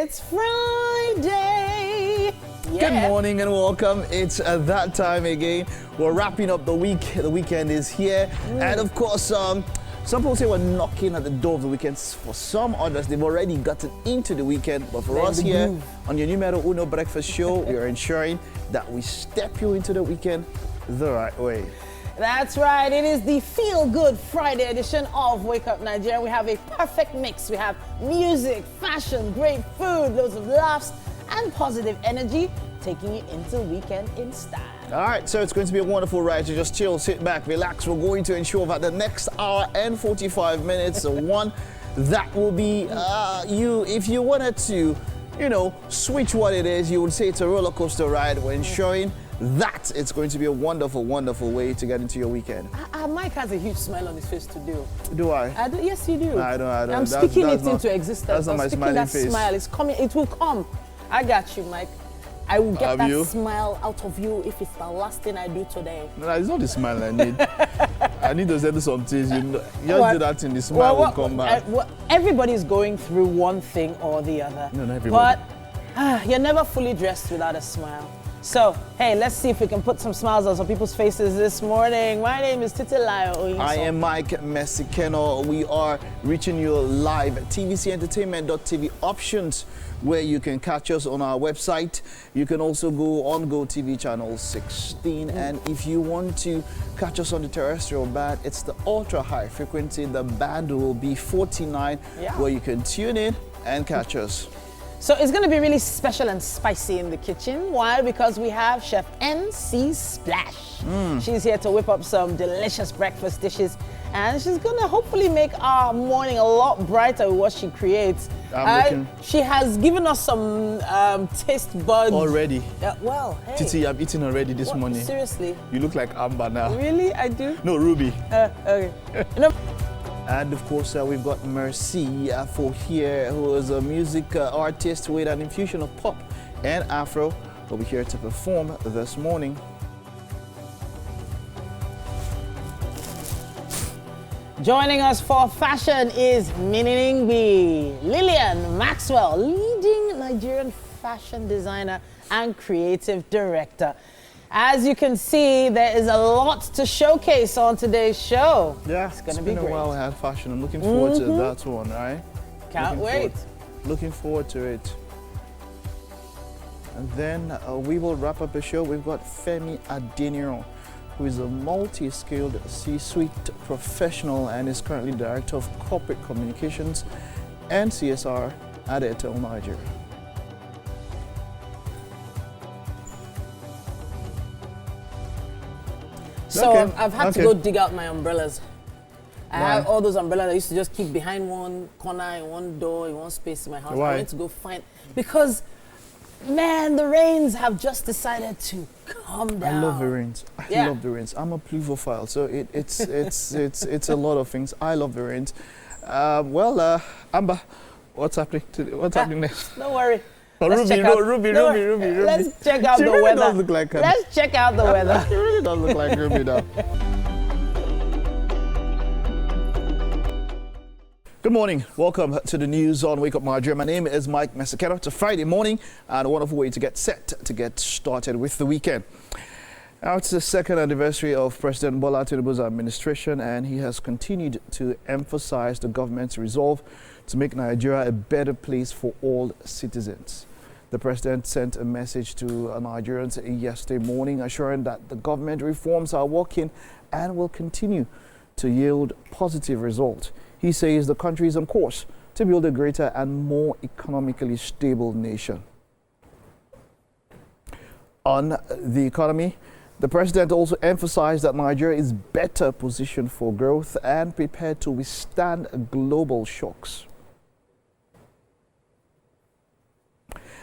It's Friday. Yeah. Good morning and welcome. It's that time again. We're wrapping up the week. The weekend is here. And of course, some people say we're knocking at the door of the weekend. For some others, they've already gotten into the weekend. But for us here on your numero uno breakfast show, we are ensuring that we step you into the weekend the right way. That's right. It is the Feel Good Friday edition of Wake Up Nigeria. We have a perfect mix. We have music, fashion, great food, loads of laughs, and positive energy, taking you into weekend in style. All right, so it's going to be a wonderful ride. So just chill, sit back, relax. We're going to ensure that the next hour and 45 minutes, one that will be you. If you wanted to, switch what it is, you would say it's a roller coaster ride. We're ensuring that it's going to be a wonderful, wonderful way to get into your weekend. Mike has a huge smile on his face today. Do I? do. Yes, you do. I don't. I'm speaking it into existence. That's not my smiling face. Smile is coming. It will come. I got you, Mike. I will get that smile out of you if it's the last thing I do today. No, it's not the smile I need. I need to say some things. You just do that and the smile will come back. Everybody's going through one thing or the other. No, not everybody. But you're never fully dressed without a smile. So, hey, let's see if we can put some smiles on some people's faces this morning. My name is Titilayo. I am Mike Mesikeno. We are reaching you live at tvcentertainment.tv options, where you can catch us on our website. You can also go on GOTV channel 16. And if you want to catch us on the terrestrial band, it's the ultra high frequency. The band will be 49, where you can tune in and catch us. So it's going to be really special and spicy in the kitchen. Why? Because we have Chef NC Splash. She's here to whip up some delicious breakfast dishes, and she's going to hopefully make our morning a lot brighter with what she creates. She has given us some taste buds. Already? Well, hey. Titi, I've eaten already this morning. Seriously? You look like Amber now. Really? I do? No, Ruby. Okay. And of course, we've got Mercy for here, who is a music artist with an infusion of pop and Afro. Will be here to perform this morning. Joining us for fashion is Miningbi Lillian Maxwell, leading Nigerian fashion designer and creative director. As you can see, there is a lot to showcase on today's show. Yeah, it's going to be great. It's been a while we had fashion. I'm looking forward to that one, right? Can't wait. Looking forward to it. And then we will wrap up the show. We've got Femi Adeniran, who is a multi-skilled C-suite professional and is currently Director of Corporate Communications and CSR at Airtel Nigeria. So I've had to go dig out my umbrellas. I have all those umbrellas I used to just keep behind one corner, in one door, in one space in my house. I went to go find, because, man, the rains have just decided to come down. I love the rains. I love the rains. I'm a pluvophile, so it's a lot of things. I love the rains. Amber, what's happening? What's happening next? Don't worry. Ruby. Let's check out the weather. Does look like Let's check out the weather. She really does look like Ruby now. Good morning. Welcome to the news on Wake Up Nigeria. My name is Mike Mesikeno. It's a Friday morning and a wonderful way to get set to get started with the weekend. Now, it's the second anniversary of President Bola Tinubu's administration, and he has continued to emphasize the government's resolve to make Nigeria a better place for all citizens. The president sent a message to Nigerians yesterday morning, assuring that the government reforms are working and will continue to yield positive results. He says the country is on course to build a greater and more economically stable nation. On the economy, the president also emphasized that Nigeria is better positioned for growth and prepared to withstand global shocks.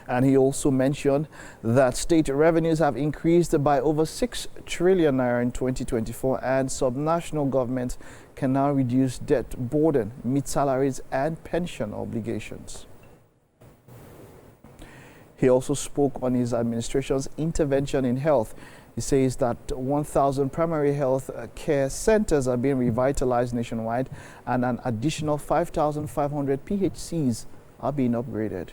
And he also mentioned that state revenues have increased by over 6 trillion naira in 2024, and subnational governments can now reduce debt burden, meet salaries and pension obligations. He also spoke on his administration's intervention in health. He says that 1,000 primary health care centers are being revitalized nationwide, and an additional 5,500 PHCs are being upgraded.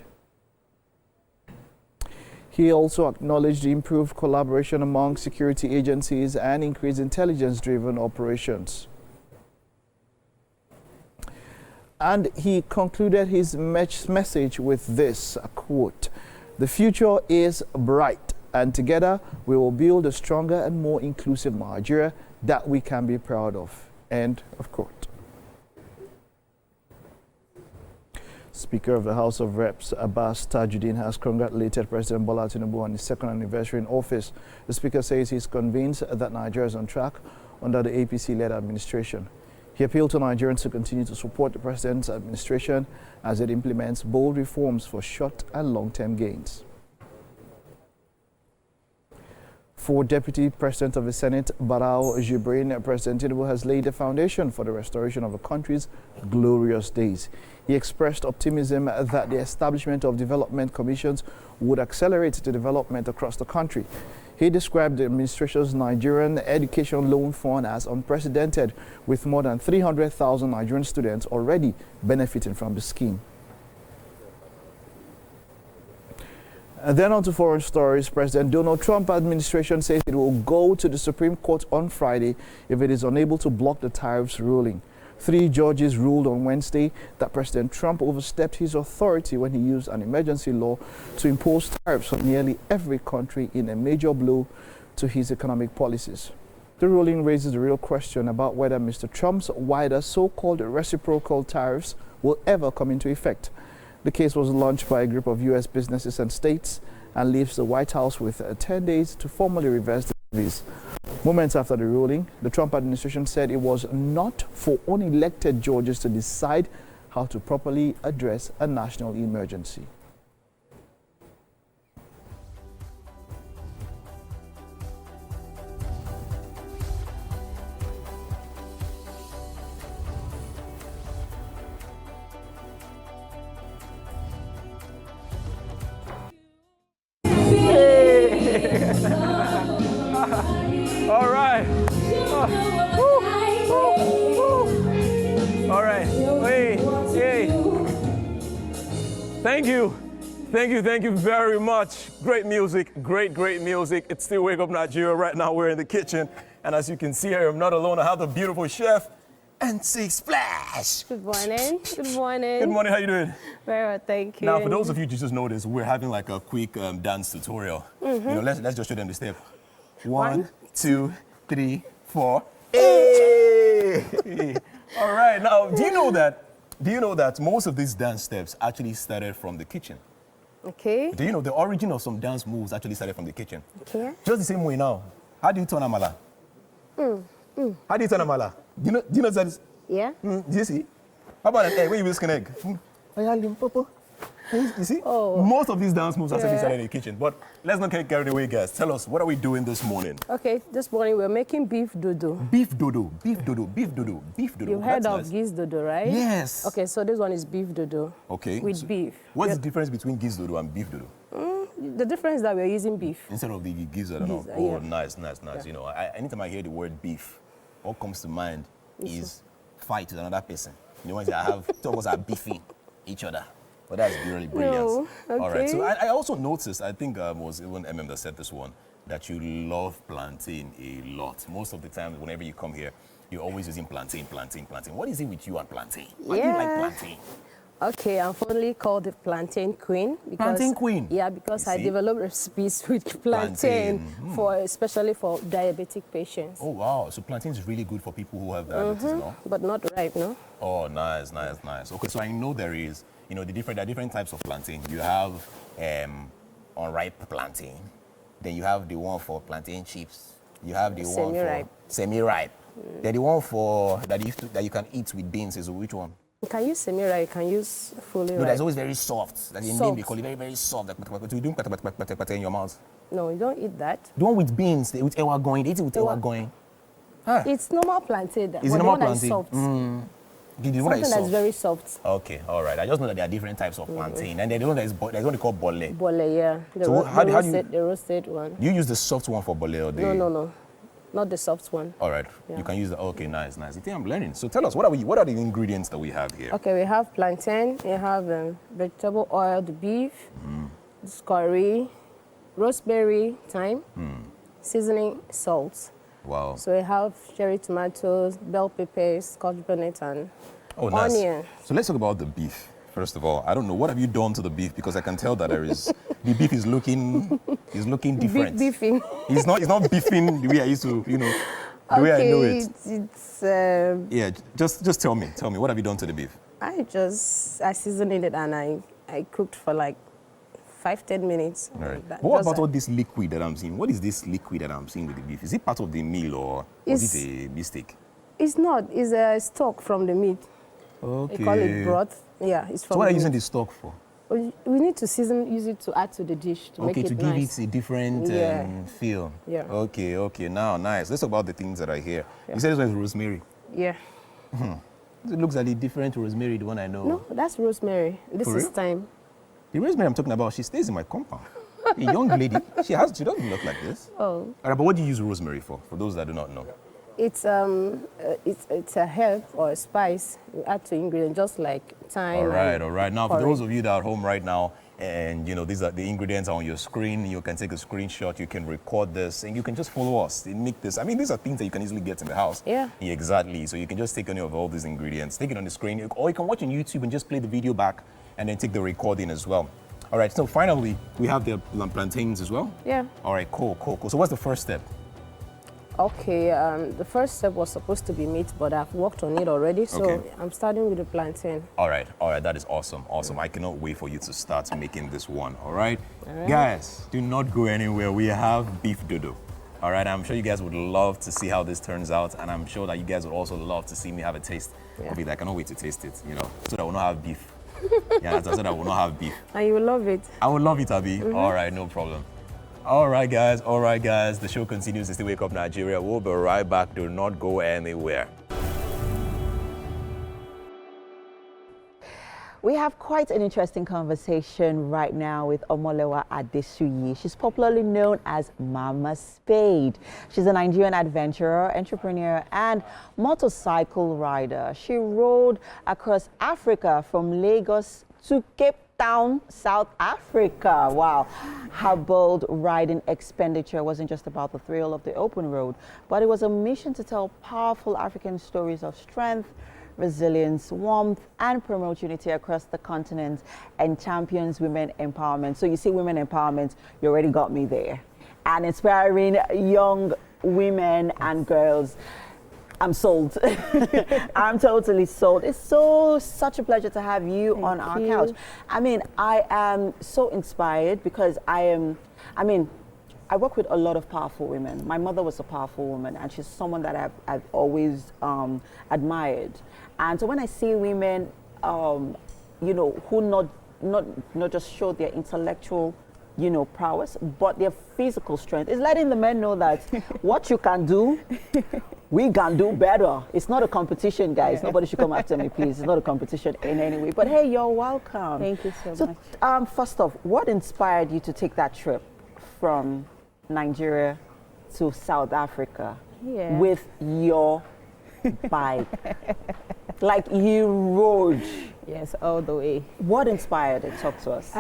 He also acknowledged the improved collaboration among security agencies and increased intelligence-driven operations. And he concluded his message with this, a quote, "The future is bright, and together we will build a stronger and more inclusive Nigeria that we can be proud of." End of quote. Speaker of the House of Reps, Abbas Tajuddin, has congratulated President Bola Tinubu on his second anniversary in office. The speaker says he's convinced that Nigeria is on track under the APC-led administration. He appealed to Nigerians to continue to support the president's administration as it implements bold reforms for short and long-term gains. For Deputy President of the Senate, Barau Jibrin, President Tinubu has laid the foundation for the restoration of the country's glorious days. He expressed optimism that the establishment of development commissions would accelerate the development across the country. He described the administration's Nigerian Education Loan Fund as unprecedented, with more than 300,000 Nigerian students already benefiting from the scheme. And then on to foreign stories. President Donald Trump administration says it will go to the Supreme Court on Friday if it is unable to block the tariffs ruling. 3 judges ruled on Wednesday that President Trump overstepped his authority when he used an emergency law to impose tariffs on nearly every country in a major blow to his economic policies. The ruling raises the real question about whether Mr. Trump's wider so-called reciprocal tariffs will ever come into effect. The case was launched by a group of U.S. businesses and states and leaves the White House with 10 days to formally reverse the levies. Moments after the ruling, the Trump administration said it was not for unelected judges to decide how to properly address a national emergency. All right. All right. Hey. Thank you very much. Great music, great music. It's still Wake Up Nigeria. Right now we're in the kitchen. And as you can see here, I'm not alone. I have the beautiful chef, NC Splash. Good morning. Good morning. Good morning. How you doing? Very well, thank you. Now, for those of you who just noticed, we're having like a quick dance tutorial. You know, let's just show them the step. 1, 2, 3, 4. Hey! All right. Now, do you know that most of these dance steps actually started from the kitchen? Okay. Do you know the origin of some dance moves actually started from the kitchen? Okay. Just the same way now. How do you turn amala? How do you turn amala? Do you know that? Yeah. Do you see? How about an egg? When you whisk an egg? You see? Oh. Most of these dance moves actually started in the kitchen. But let's not get carried away, guys. Tell us, what are we doing this morning? Okay, this morning we're making beef dodo. Beef dodo. You've heard of geese dodo, right? Yes. Okay, so this one is beef dodo. Okay. With beef. What's the difference between geese dodo and beef dodo? The difference is that we're using beef. Instead of the geese dodo. Geese, Oh, yeah. nice. You know, anytime I hear the word beef, what comes to mind is fight with another person. You know, when I have two of us are beefing each other. But that's really brilliant. No, okay. All right. So I also noticed, I think was even that said this one, that you love plantain a lot. Most of the time, whenever you come here, you're always using plantain. What is it with you and plantain? Why do you like plantain? Okay, I'm fondly called the plantain queen. Because, Plantain queen? Yeah, because You I see? developed recipes with plantain, especially for diabetic patients. Oh, wow. So plantain is really good for people who have diabetes, no? But not ripe, no? Oh, nice. Okay, so I know there are different types of plantain. You have unripe plantain. Then you have the one for plantain chips. You have the one for semi-ripe. Then the one for that you can eat with beans is which one? You can use semi-ripe, you can use fully ripe. No, that's always very soft. That in Soft. they call it very, very soft. Like, you do in your mouth. No, you don't eat that. The one with beans, with ewa going, they eat it with ewa going. Huh. It's normal plantain. Is it normal plantain? Soft. The one that Something is that's soft. very soft. Okay, all right. I just know that there are different types of plantain. And then the one there's one they call bole. Bole, yeah. The roasted one. Do you use the soft one for bole or the... No. Not the soft one. All right. Yeah. You can use the... Okay, nice. I think I'm learning. So tell us, what are the ingredients that we have here? Okay, we have plantain, we have vegetable oil, the beef, curry, rosemary, thyme, seasoning, salt. Wow. So we have cherry tomatoes, bell peppers, scotch bonnet, and Nice. onion. So let's talk about the beef. First of all, I don't know, what have you done to the beef? Because I can tell that the beef is looking different. Beefing. It's not beefing the way I used to, the way I know it. It's Yeah, just tell me, what have you done to the beef? I seasoned it and I cooked for like 5-10 minutes. All right. That- But what just about all this liquid that I'm seeing? What is this liquid that I'm seeing with the beef? Is it part of the meal or was it a mistake? It's not. It's a stock from the meat. Okay. They call it broth. Yeah, it's from So what are the you using meat. the stock for? We need to use it to add to the dish to make Okay, it to give nice. it a different Yeah. feel. Yeah. Okay. Now, nice. Let's talk about the things that are here. You said this one is rosemary. Yeah. It looks like a different rosemary, the one I know. No, that's rosemary. This For is real? thyme. The rosemary I'm talking about, she stays in my compound. A young lady. She doesn't look like this. Oh, All right, but what do you use rosemary for those that do not know? it's a herb or a spice you add to ingredient, just like thyme. All right. Now, for curry. those of you that are at home right now, and these are the ingredients are on your screen, you can take a screenshot, you can record this, and you can just follow us and make this. I mean, these are things that you can easily get in the house. Yeah. Exactly. So you can just take any of all these ingredients, take it on the screen, or you can watch on YouTube and just play the video back and then take the recording as well. All right, so finally, we have the plantains as well. Yeah. All right, cool. So what's the first step? Okay, the first step was supposed to be meat, but I've worked on it already, so Okay. I'm starting with the plantain. All right, that is awesome. I cannot wait for you to start making this one, all right? Guys, do not go anywhere. We have beef dodo. All right, I'm sure you guys would love to see how this turns out, and I'm sure that you guys would also love to see me have a taste of it. I cannot wait to taste it, so that I will not have beef. Yeah, so that I will not have beef. And you will love it. I would love it, Abby. All right, no problem. All right, guys. The show continues. It's still Wake Up Nigeria. We'll be right back. Do not go anywhere. We have quite an interesting conversation right now with Omolewa Adesuyi. She's popularly known as Mama Spade. She's a Nigerian adventurer, entrepreneur, and motorcycle rider. She rode across Africa from Lagos to Cape Town, South Africa. Wow. Her bold riding expenditure wasn't just about the thrill of the open road, but it was a mission to tell powerful African stories of strength, resilience, warmth, and promote unity across the continent and champions women empowerment. So you see women empowerment, you already got me there. And inspiring young women and girls. I'm sold. I'm totally sold. It's such a pleasure to have you on our couch. I mean, I am so inspired because I work with a lot of powerful women. My mother was a powerful woman, and she's someone that I've always admired. And so when I see women, who not just show their intellectual, prowess, but their physical strength, it's letting the men know that what you can do, we can do better. It's not a competition, guys. Nobody should come after me, please. It's not a competition in any way. But hey, you're welcome. Thank you so much. First off, what inspired you to take that trip from Nigeria to South Africa with your bike? Like you rode. Yes, all the way. What inspired it? Talk to us.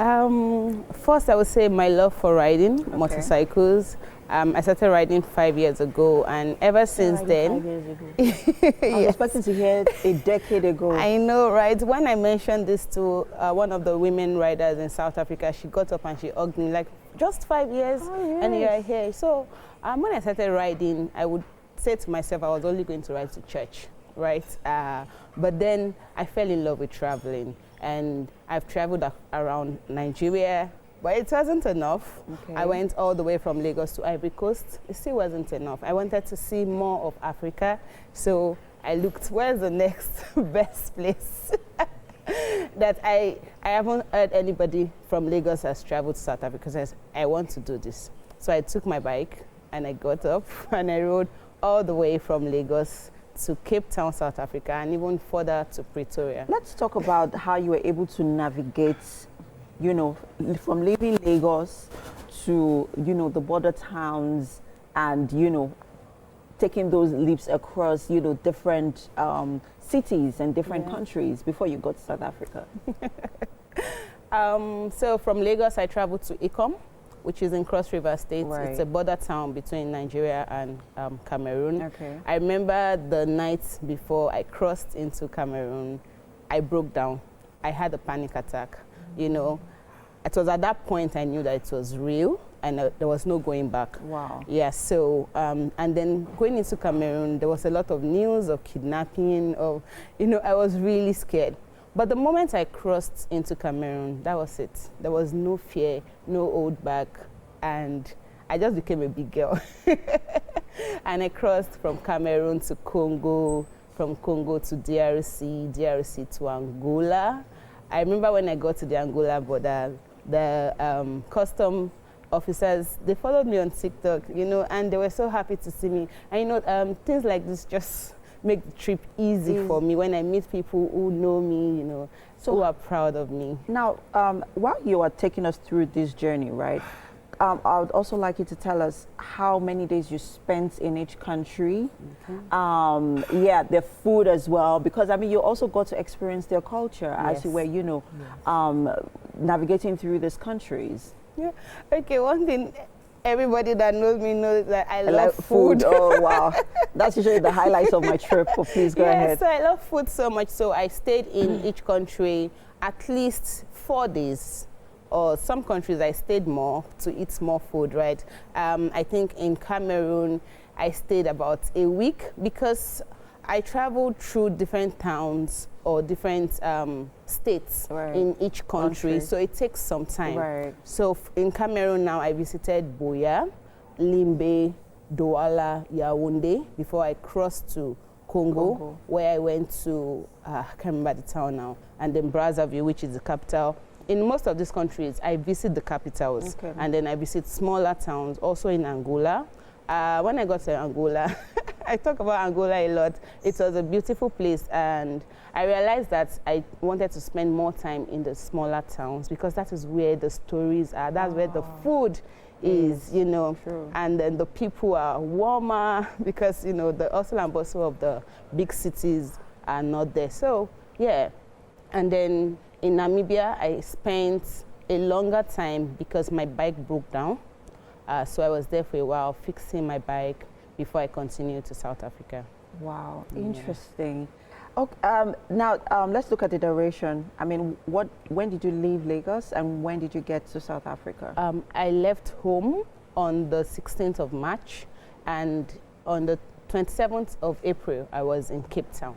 First, I would say my love for riding motorcycles. I started riding 5 years ago, and ever since then. 5 years ago. I was expecting to hear a decade ago. I know, right? When I mentioned this to one of the women riders in South Africa, she got up and she hugged me like, just 5 years, and you're here. So when I started riding, I would say to myself, I was only going to ride to church, right? But then I fell in love with traveling, and I've traveled around Nigeria, but it wasn't enough. Okay. I went all the way from Lagos to Ivory Coast. It still wasn't enough. I wanted to see more of Africa, so I looked, where's the next best place? That I haven't heard anybody from Lagos has traveled to South Africa, says, I want to do this. So I took my bike and I got up and I rode all the way from Lagos to Cape Town, South Africa, and even further to Pretoria. Let's talk about how you were able to navigate, from leaving Lagos to, the border towns and, taking those leaps across, different cities and different countries before you got to South Africa. So from Lagos, I traveled to Ikom. which is in Cross River State. Right. It's a border town between Nigeria and Cameroon. Okay. I remember the night before I crossed into Cameroon, I broke down. I had a panic attack. You know, it was at that point I knew that it was real and there was no going back. Wow. Yeah, so, and then going into Cameroon, there was a lot of news of kidnapping, of, you know, I was really scared. But the moment I crossed into Cameroon, that was it. There was no fear, no hold back, and I just became a big girl. And I crossed from Cameroon to Congo, from Congo to DRC, DRC to Angola. I remember when I got to the Angola border, the custom officers, they followed me on TikTok, you know, and they were so happy to see me. And, you know, things like this just make the trip easy for me when I meet people who know me, you know, so who are proud of me. Now, while you are taking us through this journey, right, I would also like you to tell us how many days you spent in each country. Yeah, their food as well, because I mean, you also got to experience their culture as you were, you know, navigating through these countries. Yeah. Okay, one thing, everybody that knows me knows that I love food. Oh, wow. That's usually the highlights of my trip, so please go ahead. So I love food so much, so I stayed in each country at least 4 days. Or some countries I stayed more to eat more food, right? I think in Cameroon, I stayed about a week because I traveled through different towns or different states in each country, so it takes some time. Right. So in Cameroon now, I visited Boya, Limbe, Douala, Yaoundé before I crossed to Congo, where I went to, I can't remember the town now, and then Brazzaville, which is the capital. In most of these countries, I visit the capitals, and then I visit smaller towns, also in Angola. When I got to Angola, I talk about Angola a lot. It was a beautiful place, and I realized that I wanted to spend more time in the smaller towns because that is where the stories are. That's where the food is, you know, and then the people are warmer because, you know, the hustle and bustle of the big cities are not there. So, yeah. And then in Namibia, I spent a longer time because my bike broke down. So I was there for a while fixing my bike before I continued to South Africa. Wow, interesting. Okay, now let's look at the duration. I mean, when did you leave Lagos and when did you get to South Africa? I left home on the 16th of March, and on the 27th of April, I was in Cape Town.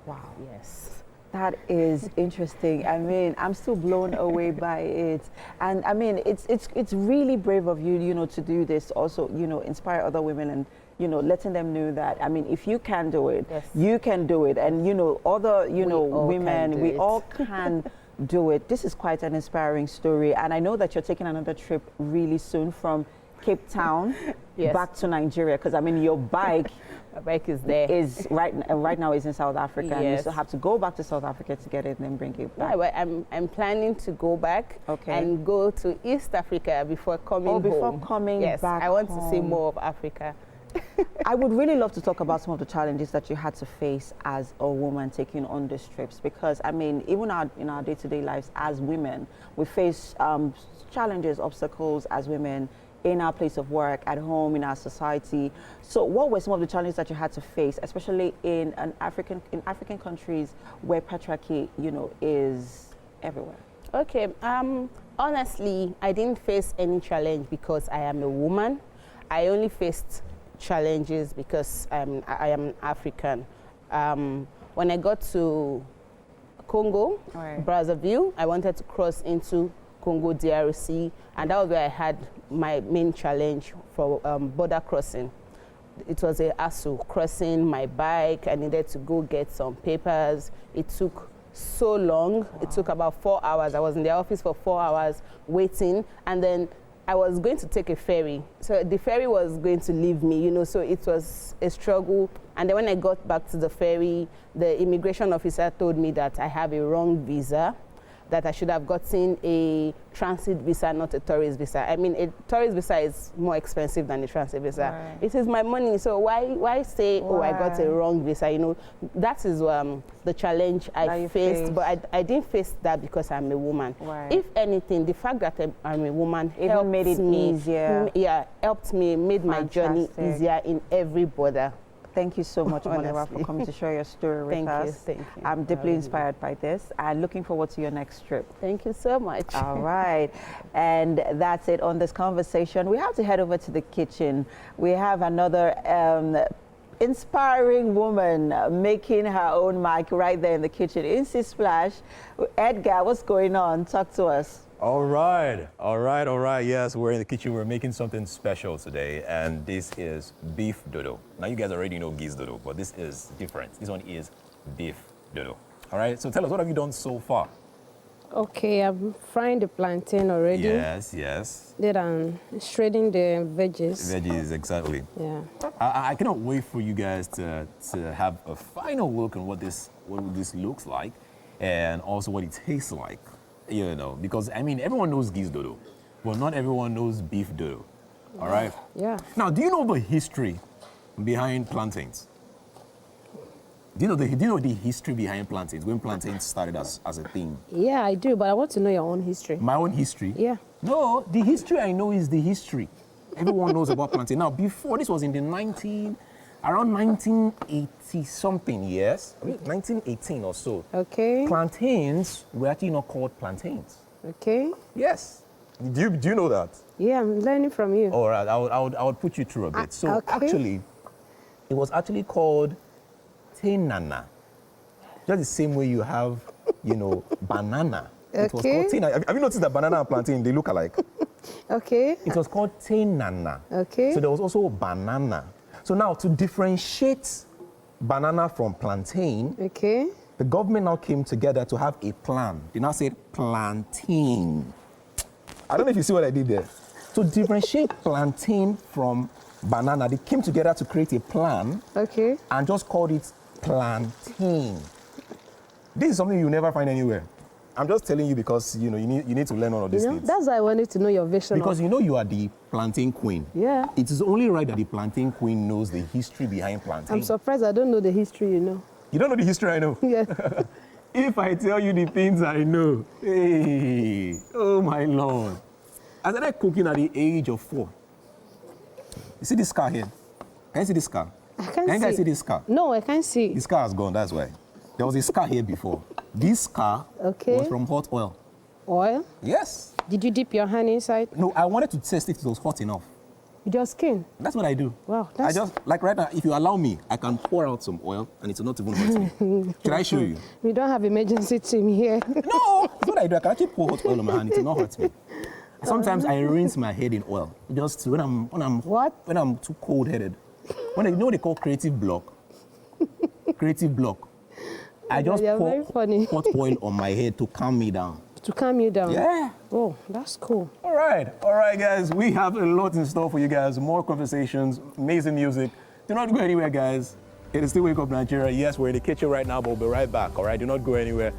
Wow. Yes. That is interesting. I mean, I'm still blown away by it. And I mean, it's really brave of you, you know, to do this. Also, you know, inspire other women and, you know, letting them know that, I mean, if you can do it, you can do it. And, you know, other, you know, women, we all can do it. This is quite an inspiring story. And I know that you're taking another trip really soon from Cape Town back to Nigeria, because I mean, your bike my bike is there. Is right now is in South Africa, and you still have to go back to South Africa to get it and then bring it back. Yeah, but I'm planning to go back and go to East Africa before coming home. Before coming back. I want to see more of Africa. I would really love to talk about some of the challenges that you had to face as a woman taking on these trips, because I mean, even in our day-to-day lives as women, we face challenges, obstacles as women in our place of work, at home, in our society. So what were some of the challenges that you had to face, especially in African countries where patriarchy, you know, is everywhere? Okay, honestly, I didn't face any challenge because I am a woman. I only faced challenges because I am African. When I got to Congo, Brazzaville, I wanted to cross into Congo DRC, and that was where I had my main challenge for border crossing. It was a hassle crossing my bike. I needed to go get some papers. It took so long. It took about 4 hours. I was in the office for 4 hours waiting, and then I was going to take a ferry. So the ferry was going to leave me, you know, so it was a struggle. And then when I got back to the ferry, the immigration officer told me that I have a wrong visa. that I should have gotten a transit visa, not a tourist visa. I mean, a tourist visa is more expensive than a transit visa. Right. It is my money, so why say, oh, I got a wrong visa? You know, that is the challenge I faced, but I didn't face that because I'm a woman. Right. If anything, the fact that I'm a woman even made it easier. Yeah, helped me, made my journey easier in every border. Thank you so much, Monewa, for coming to share your story with us. Thank you. I'm deeply inspired by this and looking forward to your next trip. Thank you so much. All right. And that's it on this conversation. We have to head over to the kitchen. We have another inspiring woman making her own mic right there in the kitchen. NC Splash. Edgar, what's going on? Talk to us. All right. Yes, we're in the kitchen. We're making something special today, and this is beef dodo. Now, you guys already know geese dodo, but this is different. This one is beef dodo. All right, so tell us, what have you done so far? Okay, I'm frying the plantain already. Yes. Then I'm shredding the veggies. Veggies, exactly. Yeah. I cannot wait for you guys to have a final look on what this looks like, and also what it tastes like. You know, because I mean, everyone knows geese dodo, but not everyone knows beef dodo. All right? Yeah. Now, do you know the history behind plantains? Do you know the history behind plantains, when plantains started as a thing? Yeah, I do, but I want to know your own history. My own history? Yeah. No, the history I know is the history. Everyone knows about plantain. Now, before, this was in the around 1980 something, yes? 1918 or so. Okay. Plantains were actually not called plantains. Okay. Yes. Do you know that? Yeah, I'm learning from you. All right, I would put you through a bit. So okay. actually, it was actually called tenana. Just the same way you have, you know, banana. It was called tenana. Have you noticed that banana and plantain, they look alike? Okay. It was called tenana. Okay. So there was also banana. So now, to differentiate banana from plantain, okay, the government now came together to have a plan. They now said plantain. I don't know if you see what I did there. To differentiate plantain from banana, they came together to create a plan. Okay. And just called it plantain. This is something you'll never find anywhere. I'm just telling you because, you know, you need to learn all of these things. That's why I wanted to know your vision. Because you know you are the plantain queen. Yeah. It is only right that the plantain queen knows the history behind plantain. I'm surprised I don't know the history, you know. You don't know the history I know? Yeah. If I tell you the things I know, hey, oh my Lord. I started cooking at the age of 4. You see this car here? Can you see this car? I can't Can you guys see this car? No, I can't see. This car has gone, that's why. There was this car here before. This car was from hot oil. Oil? Yes. Did you dip your hand inside? No, I wanted to test if it was hot enough. With your skin? That's what I do. Wow. I just, like right now, if you allow me, I can pour out some oil and it's not even hurt me. Should I show you? We don't have emergency team here. No, that's what I do. I can actually pour hot oil on my hand. It will not hurt me. Sometimes I rinse my head in oil. Just when I'm too cold-headed. When you know what they call creative block. Creative block. I just pour hot oil on my head to calm me down. To calm you down? Yeah. Oh, that's cool. All right, guys. We have a lot in store for you guys. More conversations, amazing music. Do not go anywhere, guys. It is still Wake Up Nigeria. Yes, we're in the kitchen right now, but we'll be right back. All right, do not go anywhere.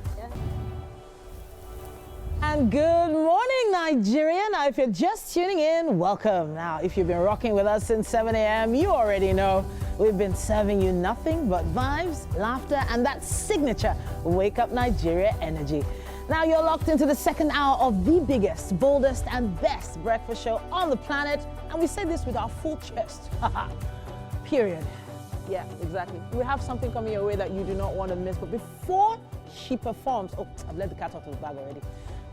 And good morning, Nigeria. Now, if you're just tuning in, welcome. Now, if you've been rocking with us since 7 a.m., you already know we've been serving you nothing but vibes, laughter, and that signature Wake Up Nigeria energy. Now, you're locked into the second hour of the biggest, boldest, and best breakfast show on the planet. And we say this with our full chest. Period. Yeah, exactly. We have something coming your way that you do not want to miss. But before she performs, oh, I've let the cat out of the bag already.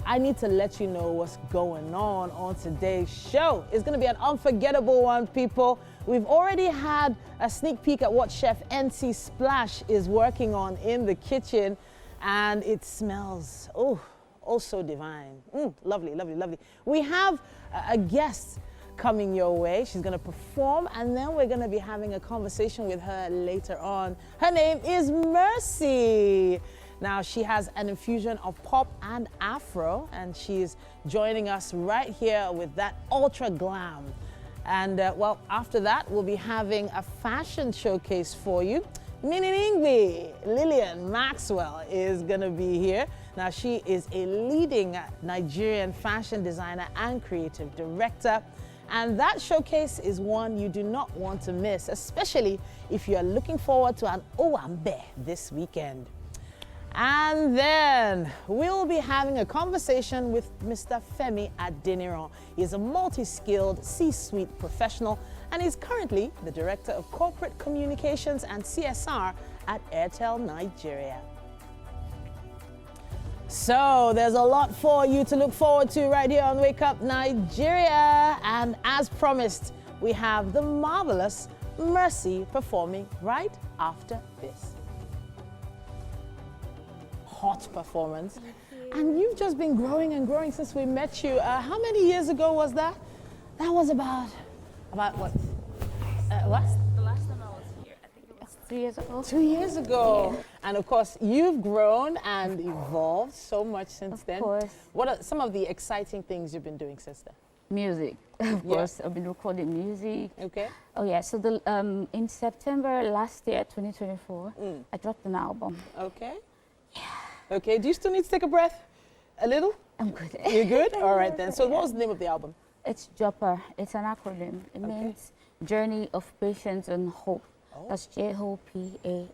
I need to let you know what's going on today's show. It's going to be an unforgettable one, people. We've already had a sneak peek at what Chef NC Splash is working on in the kitchen, and it smells, oh so divine. Lovely, lovely, lovely. We have a guest coming your way. She's going to perform, and then we're going to be having a conversation with her later on. Her name is Mercy. Now, she has an infusion of pop and Afro, and she's joining us right here with that ultra glam. And well, after that, we'll be having a fashion showcase for you. Mininingwe, Lillian Maxwell, is going to be here. Now, she is a leading Nigerian fashion designer and creative director. And that showcase is one you do not want to miss, especially if you are looking forward to an Owambe this weekend. And then we'll be having a conversation with Mr. Femi Adeniran. He's a multi-skilled C-suite professional and is currently the Director of Corporate Communications and CSR at Airtel Nigeria. So there's a lot for you to look forward to right here on Wake Up Nigeria. And as promised, we have the marvelous Mercy performing right after this. Hot performance. And you've just been growing and growing since we met you. How many years ago was that? That was about what? What? The last time I was here, I think it was 2 years ago. 2 years ago. Yeah. And of course, you've grown and evolved so much since then. Of course. What are some of the exciting things you've been doing since then? Music, of course. I've been recording music. Okay. Oh yeah, so in September last year, 2024, I dropped an album. Okay. Yeah. Okay, do you still need to take a breath? A little? I'm good. You're good? All right then. So what was the name of the album? It's JOPA. It's an acronym. It means Journey of Patience and Hope. That's JOPAH.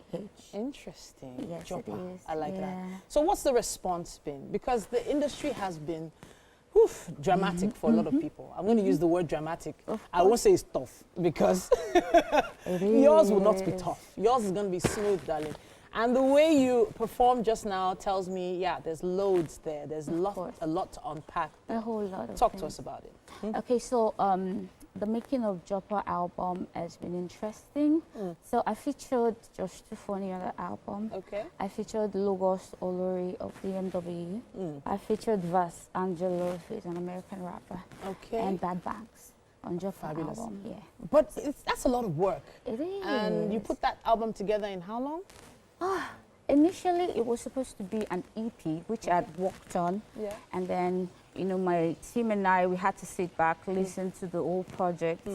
Interesting. Yes, JOPA. it is. I like that. Yeah. So what's the response been? Because the industry has been dramatic for a lot of people. I'm going to use the word dramatic. I won't say it's tough because yours will not be tough. Yours is going to be smooth, darling. And the way you performed just now tells me, yeah, there's loads there. There's a lot to unpack. A whole lot of Talk things. to us about it. Okay, so the making of JOPA album has been interesting. So I featured Josh Tufoni on the album. Okay. I featured Logos Olori of DMW. I featured Vas Angelo, who's an American rapper. Okay. And Bad Banks on JOPA Fabulous. album. Yeah. But that's a lot of work. It is. And you put that album together in how long? Initially, it was supposed to be an EP, which I'd worked on. Yeah. And then, you know, my team and I, we had to sit back, listen to the whole project.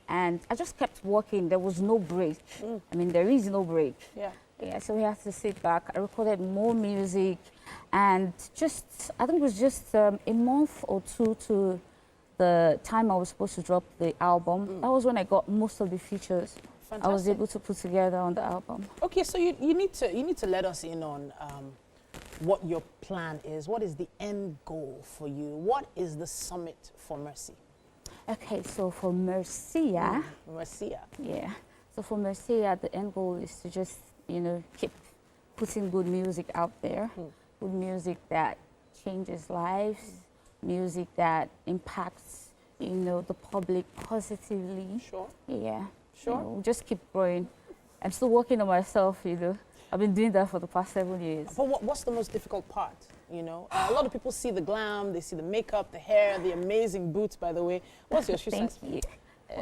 And I just kept working. There was no break. I mean, there is no break. Yeah. Yeah, so we had to sit back. I recorded more music. And just, I think it was just a month or two to the time I was supposed to drop the album. That was when I got most of the features Fantastic. I was able to put together on the album. Okay, so you need to let us in on what your plan is. What is the end goal for you? What is the summit for Mercy? Okay, so for Mercia, Mercia. yeah. So for Mercia, the end goal is to just, you know, keep putting good music out there. Good music that changes lives, music that impacts, you know, the public positively. Sure. Yeah. Sure. You know, just keep growing. I'm still working on myself, you know. I've been doing that for the past 7 years. But what's the most difficult part? You know, a lot of people see the glam, they see the makeup, the hair, the amazing boots, by the way. What's your shoe size? Thank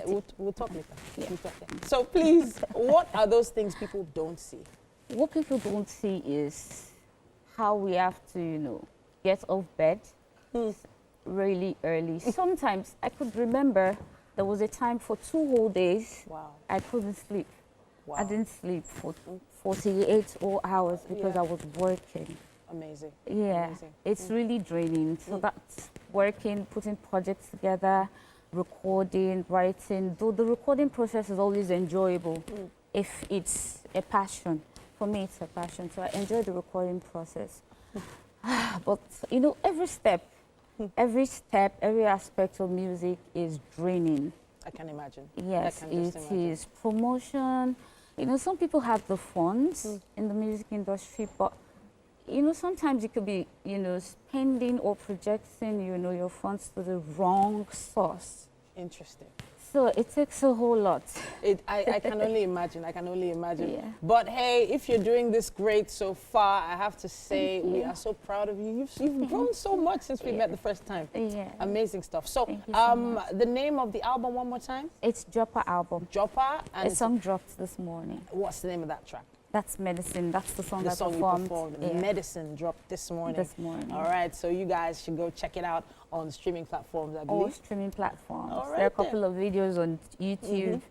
you. We'll talk later. Yeah. We'll talk later. So please, what are those things people don't see? What people don't see is how we have to, you know, get off bed really early. Sometimes I could remember there was a time for 2 whole days Wow. I couldn't sleep. Wow. I didn't sleep for 48 hours because Yeah. I was working. Amazing. Yeah, Amazing. it's really draining. So that's working, putting projects together, recording, writing. Though the recording process is always enjoyable if it's a passion. For me, it's a passion. So I enjoy the recording process. But, you know, every step, every aspect of music is draining. I can imagine. Yes, I can just it imagine. is promotion. You know, some people have the funds in the music industry, but, you know, sometimes you could be, you know, spending or projecting, you know, your funds to the wrong source. Interesting. So it takes a whole lot. I can only imagine. I can only imagine. Yeah. But hey, if you're doing this great so far, I have to say we are so proud of you. You've grown so much since we met the first time. Yeah. Amazing stuff. So, Thank you so much. the name of the album one more time? It's JOPA album. JOPA. And A song dropped this morning. what's the name of that track? That's Medicine. That's the song The I song you performed. performed. Yeah. Medicine dropped this morning. This morning. All right, so you guys should go check it out on streaming platforms, I All believe. streaming platforms. All There are a right couple of videos on YouTube.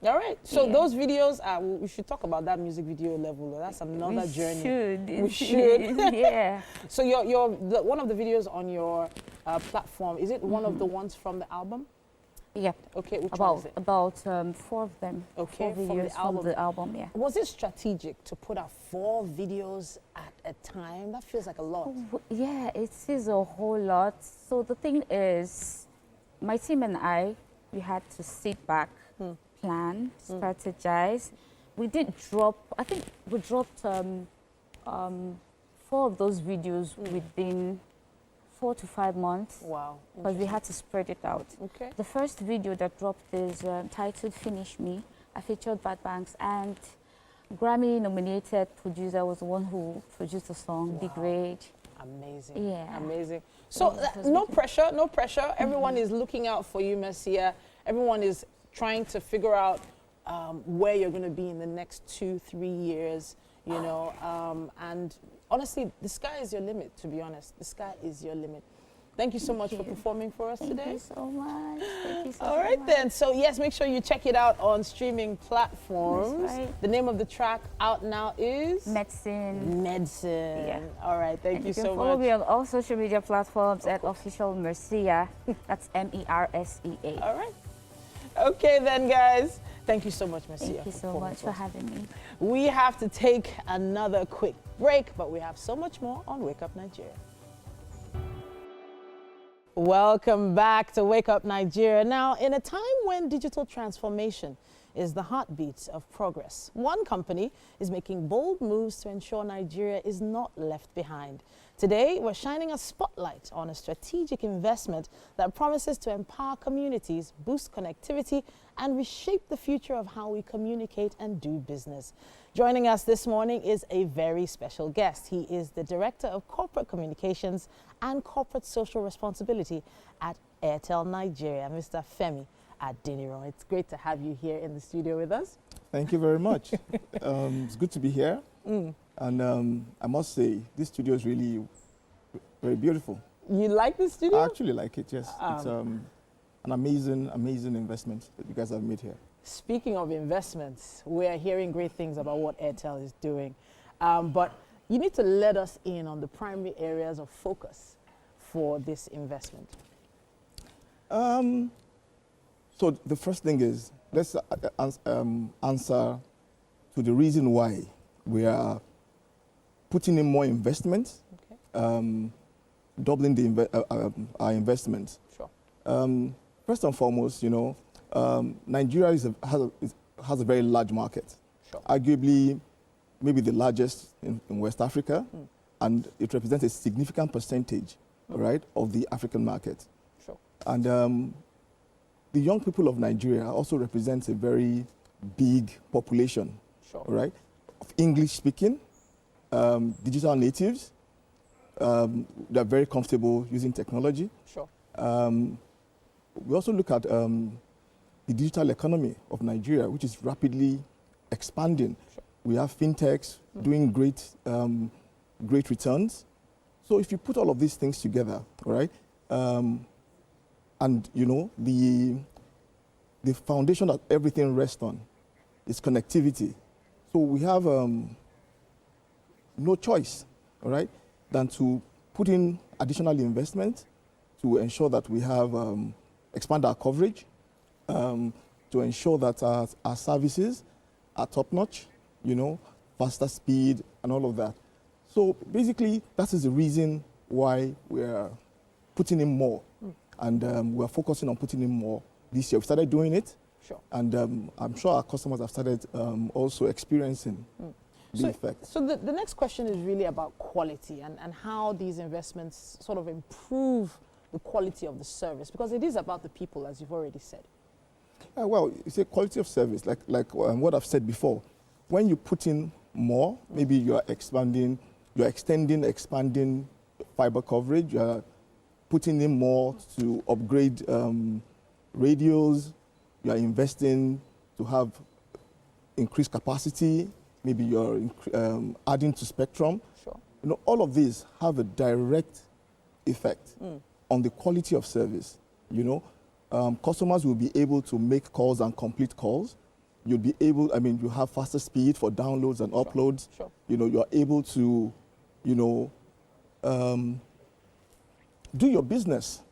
All right. So Yeah. those videos, we should talk about that music video level. That's another journey. We should. should. Yeah. So one of the videos on your platform, is it one of the ones from the album? Yep. Okay, which one is it? About 4 of them. Okay, 4 videos from the album, yeah. Was it strategic to put out 4 videos at a time? That feels like a lot. Yeah, it is a whole lot. So the thing is, my team and I, we had to sit back, plan, strategize. We did drop, I think we dropped 4 of those videos within 4 to 5 months. Wow. Because we had to spread it out. Okay. The first video that dropped is titled Finish Me. I featured Bad Banks, and Grammy-nominated producer was the one who produced the song, Big Rage. Amazing. Yeah. Amazing. So no pressure, no pressure. Everyone is looking out for you, Mercia. Everyone is trying to figure out where you're going to be in the next 2-3 years, you know. And honestly, the sky is your limit, to be honest. The sky is your limit. Thank you so much for performing for us today. Thank you so much. Thank you so All right much. then. So yes, make sure you check it out on streaming platforms. That's right. The name of the track out now is Medicine. Medicine. Yeah. All right. Thank And you you can so follow much. me on all social media platforms at Official Mercia. That's MERSEA. All right. Okay then, guys. Thank you so much, Mercia. Thank you so much for having me. We have to take another quick break, but we have so much more on Wake Up Nigeria. Welcome back to Wake Up Nigeria. Now, in a time when digital transformation is the heartbeat of progress, one company is making bold moves to ensure Nigeria is not left behind. Today, we're shining a spotlight on a strategic investment that promises to empower communities, boost connectivity, and reshape the future of how we communicate and do business. Joining us this morning is a very special guest. He is the Director of Corporate Communications and Corporate Social Responsibility at Airtel Nigeria, Mr. Femi Adeniran. It's great to have you here in the studio with us. Thank you very much. It's good to be here. And I must say, this studio is really very beautiful. You like the studio? I actually like it, yes. It's an amazing, amazing investment that you guys have made here. Speaking of investments, we're hearing great things about what Airtel is doing. But you need to let us in on the primary areas of focus for this investment. So the first thing is, let's answer to the reason why we are putting in more investment, doubling the our investment. Sure. First and foremost, you know, Nigeria has a very large market. Sure. Arguably, maybe the largest in West Africa, and it represents a significant percentage, right, of the African market. Sure. And the young people of Nigeria also represents a very big population, Sure. right, of English-speaking, digital natives. They're very comfortable using technology. Sure. We also look at the digital economy of Nigeria, which is rapidly expanding. Sure. We have fintechs doing great, great returns. So if you put all of these things together, right, and you know the foundation that everything rests on is connectivity. So we have no choice, all right, than to put in additional investment to ensure that we have expand our coverage, to ensure that our services are top-notch, you know, faster speed and all of that. So basically, that is the reason why we are putting in more. And we are focusing on putting in more this year. We started doing it. Sure. And I'm sure our customers have started also experiencing the effect. So the next question is really about quality and how these investments sort of improve the quality of the service, because it is about the people, as you've already said. Well, it's a quality of service, like what I've said before. When you put in more, maybe you are expanding, expanding fiber coverage, you are putting in more to upgrade radios, you are investing to have increased capacity, maybe you're adding to spectrum. Sure. You know, all of these have a direct effect on the quality of service. You know, customers will be able to make calls and complete calls you'll be able, I mean, you have faster speed for downloads and uploads. Sure. You know, you're able to, you know, do your business,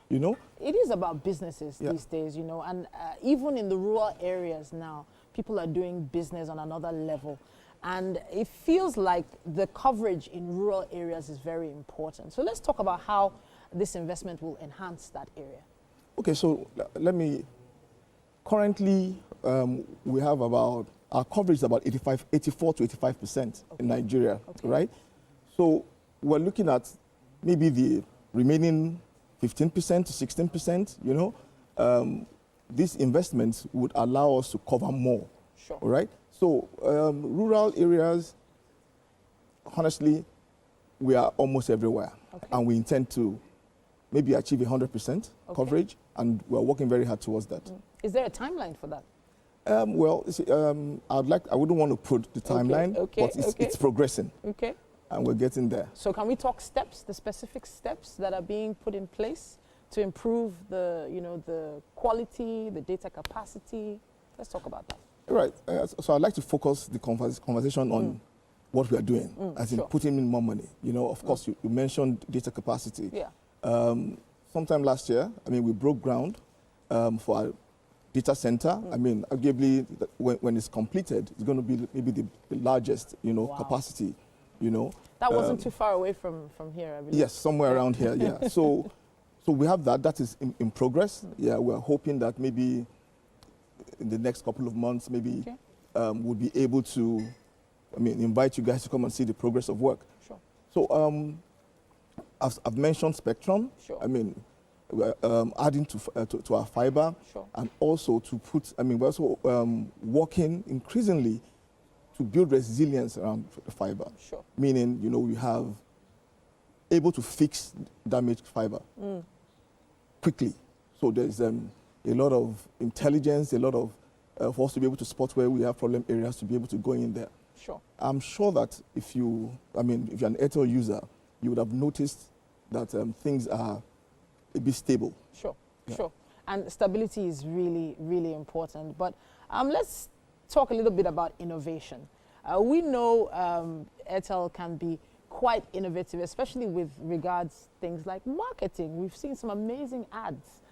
you know. It is about businesses Yeah. these days, you know, and even in the rural areas now, people are doing business on another level. And it feels like the coverage in rural areas is very important. So let's talk about how this investment will enhance that area. Okay, so let me, currently we have about, our coverage is about 84 to 85% in Nigeria, right? So we're looking at maybe the remaining 15% to 16%, you know. These investments would allow us to cover more, Sure. all right? So rural areas, honestly, we are almost everywhere. And we intend to maybe achieve 100% coverage, and we're working very hard towards that. Is there a timeline for that? Well, you see, I wouldn't want to put the timeline, but it's progressing, Okay. and we're getting there. So can we talk steps, the specific steps that are being put in place to improve the, you know, the quality, the data capacity? Let's talk about that. Right. So I'd like to focus the conversation on what we are doing, as in putting in more money. You know, of course, you mentioned data capacity. Yeah. Sometime last year, I mean, we broke ground for our data center. I mean, arguably, when it's completed, it's going to be maybe the largest, you know, capacity, you know. That wasn't too far away from here, I believe. Yes, somewhere around here, yeah. So we have that. That is in progress. Yeah, we're hoping that maybe in the next couple of months, maybe we'll be able to, I mean, invite you guys to come and see the progress of work. Sure. So I've mentioned spectrum. Sure. I mean, we're adding to our fiber, and also to put, I mean, we're also working increasingly to build resilience around the fiber. Sure. Meaning, you know, we have able to fix damaged fiber quickly. So there's a lot of intelligence, a lot of for us to be able to spot where we have problem areas, to be able to go in there. Sure. I'm sure that if you're an Airtel user, you would have noticed that things are a bit stable. Sure, sure. And stability is really, really important. But let's talk a little bit about innovation. We know Airtel can be quite innovative, especially with regards things like marketing. We've seen some amazing ads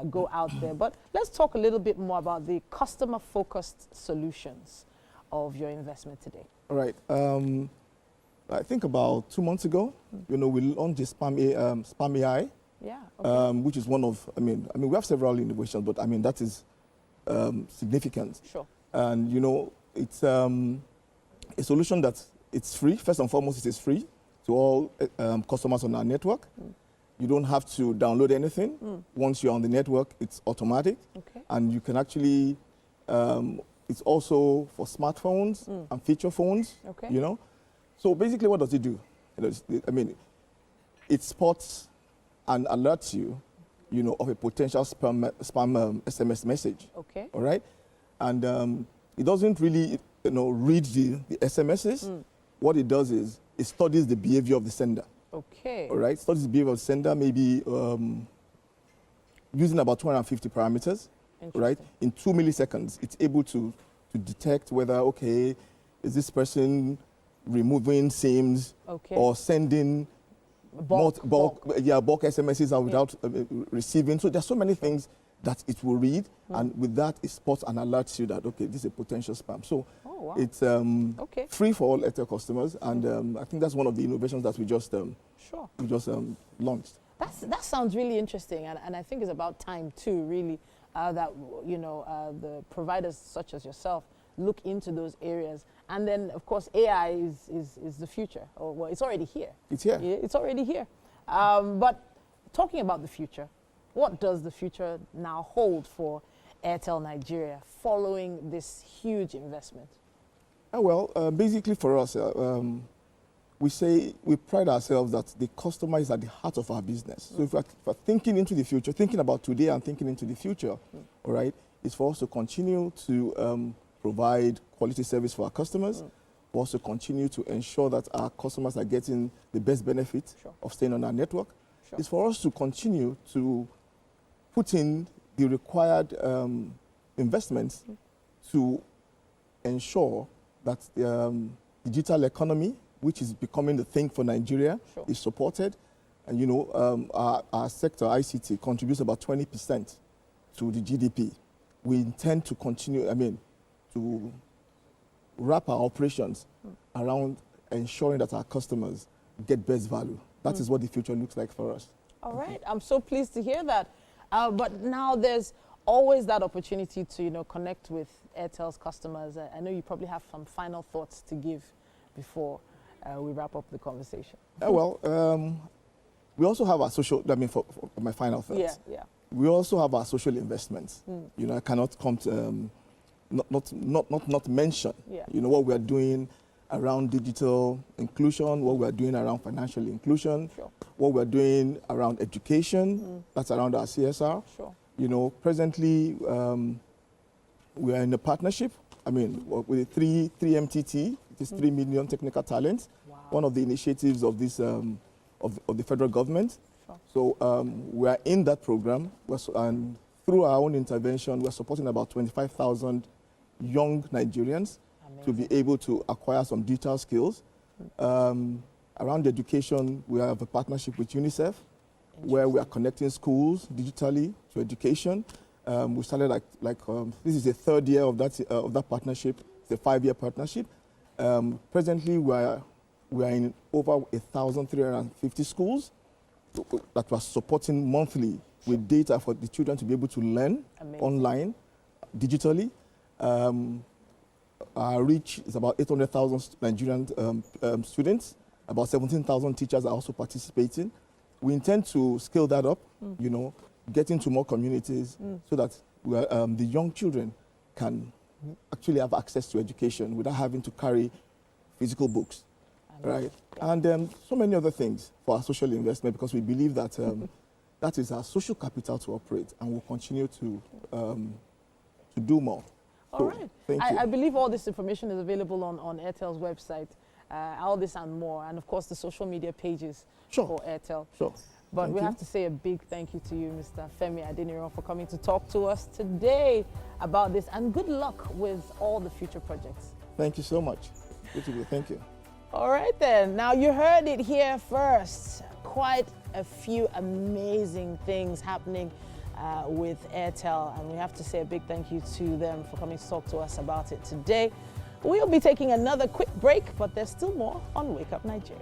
go out there. But let's talk a little bit more about the customer-focused solutions of your investment today. All right. I think about 2 months ago, you know, we launched the Spam AI. Yeah. Okay. Which is one of, I mean, we have several innovations, but I mean, that is significant. Sure. And, you know, it's a solution that it's free. First and foremost, it is free to all customers on our network. You don't have to download anything. Once you're on the network, it's automatic. Okay. And you can actually, it's also for smartphones and feature phones, you know. So basically, what does it do? You know, I mean, it spots and alerts you, you know, of a potential spam SMS message. Okay. All right? And it doesn't really, you know, read the SMSs. What it does is it studies the behavior of the sender. Okay. All right? Studies the behavior of the sender, maybe using about 250 parameters. Right? In 2 milliseconds, it's able to detect whether, okay, is this person removing SIMs or sending bulk SMSs out without receiving. So there's so many things that it will read, and with that, it spots and alerts you that, okay, this is a potential spam. So it's free for all Airtel customers, and I think that's one of the innovations that we just launched. That sounds really interesting, and I think it's about time too, really, that, you know, the providers such as yourself look into those areas. And then, of course, AI is the future. Or, well, it's already here. It's here. It's already here. But talking about the future, what does the future now hold for Airtel Nigeria following this huge investment? Well, basically for us, we pride ourselves that the customer is at the heart of our business. So if we're thinking into the future, thinking about today and thinking into the future, all right, it's for us to continue to provide quality service for our customers, for us to continue to ensure that our customers are getting the best benefit of staying on our network. It's for us to continue to put in the required investments to ensure that the digital economy, which is becoming the thing for Nigeria, is supported. And you know, our sector, ICT, contributes about 20% to the GDP. We intend to continue, to wrap our operations around ensuring that our customers get best value. That is what the future looks like for us. All right, I'm so pleased to hear that. But now there's always that opportunity to, you know, connect with Airtel's customers. I know you probably have some final thoughts to give before we wrap up the conversation. We also have our social, for my final thoughts. Yeah. We also have our social investments. You know, I cannot come to, not mention, you know, what we are doing around digital inclusion, what we are doing around financial inclusion, what we are doing around education, that's around our CSR. You know, presently, we are in a partnership, with 3MTT, it is 3 million technical talents, one of the initiatives of this, of the federal government. So we are in that program, and through our own intervention, we're supporting about 25,000 young Nigerians to be able to acquire some digital skills. Around education, we have a partnership with UNICEF, where we are connecting schools digitally to education. We started this is the 3rd year of that partnership. It's a 5-year partnership. Presently, we are in over 1,350 schools that we're supporting monthly with data for the children to be able to learn online, digitally. Our reach is about 800,000 Nigerian students. About 17,000 teachers are also participating. We intend to scale that up, you know, get into more communities so that the young children can actually have access to education without having to carry physical books, right? And so many other things for our social investment, because we believe that that is our social capital to operate, and we'll continue to do more. All right. Thank you. I believe all this information is available on Airtel's website, all this and more, and of course the social media pages for Airtel. But we have to say a big thank you to you, Mr. Femi Adeniran, for coming to talk to us today about this, and good luck with all the future projects. Thank you so much. Good to be. Thank you. All right then. Now you heard it here first. Quite a few amazing things happening with Airtel, and we have to say a big thank you to them for coming to talk to us about it today. We'll be taking another quick break, but there's still more on Wake Up Nigeria.